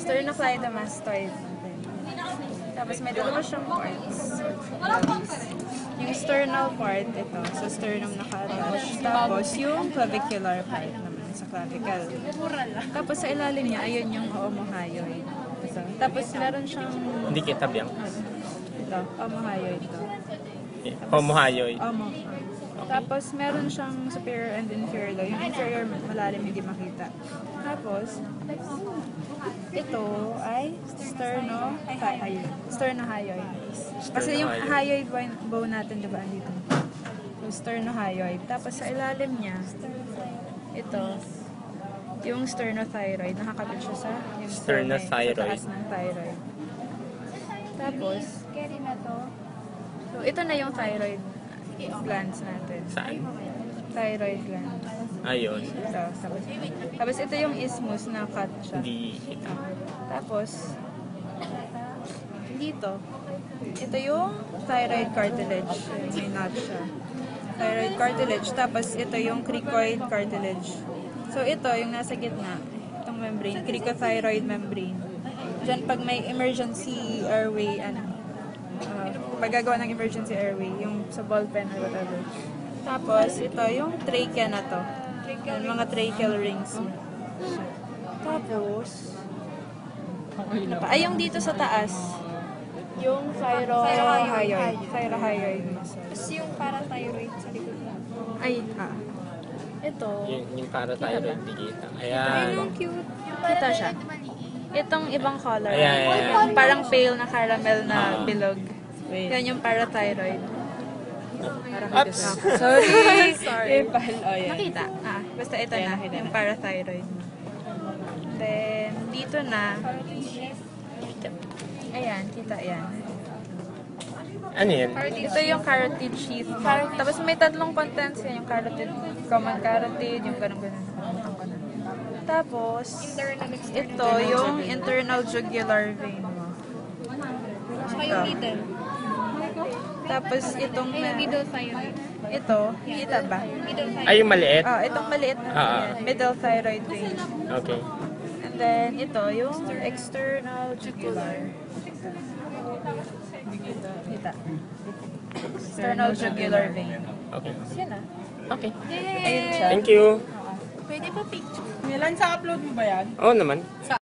sternocleidomastoid. Tapos may dalawa siyang parts. Yung sternal part, ito, sa sternum naka-attach. Tapos yung clavicular part naman sa clavicle. Tapos sa ilalim niya, ayun yung omohyoid. Ito. Tapos meron siyang... Hindi kita biyang. Ito, omohyoid ito. Homohyoid. Tapos meron siyang superior and inferior lobe. Yung inferior malalim hindi makita. Tapos ito ay sternohyoid. Kasi yung hyoid bone natin, di ba, andito? Yung sternohyoid. Tapos sa ilalim niya, ito, yung sternothyroid. Nakakabit siya sa yung Sternothyroid. sa taas ng thyroid. Tapos, so ito na yung thyroid glands natin. Saan? Thyroid gland. Ayun. Tapos ito yung isthmus na cut siya. Hindi kita. Tapos, dito, ito yung thyroid cartilage. May knot siya. Thyroid cartilage. Tapos ito yung cricoid cartilage. So ito, yung nasa gitna, itong membrane, cricothyroid membrane. Diyan pag may emergency airway, paggagawa ng emergency airway, yung sa ballpen or whatever. Tapos, ito yung trachea na to. Yung mga tracheal rings. Tapos, yung dito sa taas, yung thyrohyoid. Thyrohyoid muscle. Tapos yung parathyroid sa likod mo. Ito. Yung parathyroid, hindi kita. Ayun Ayan. yung cute. Kita siya. Itong ibang color. Ayan. Yung parang pale na caramel na bilog. Yan yung parathyroid. Oops! Sorry! Nakita? Basta ito na, yung parathyroid. Then, dito na. Ayan, kita yan. Ano yan? Ito yung carotid sheath. Tapos may tatlong contents yan. Yung carotid, common carotid, yung ganun-ganun. Tapos, ito yung internal jugular vein mo. Saka yung middle. Tapos itong Yung middle thyroid. ito, kita ba? Middle thyroid. Ay, yung maliit? Itong maliit na yan, middle thyroid vein. Okay. And then ito yung external jugular. Kita. External jugular vein. Okay. Yan na. Okay. Ayun siya. Thank you. Pwede pa picture. Milan, sa upload mo ba yan? Oo naman.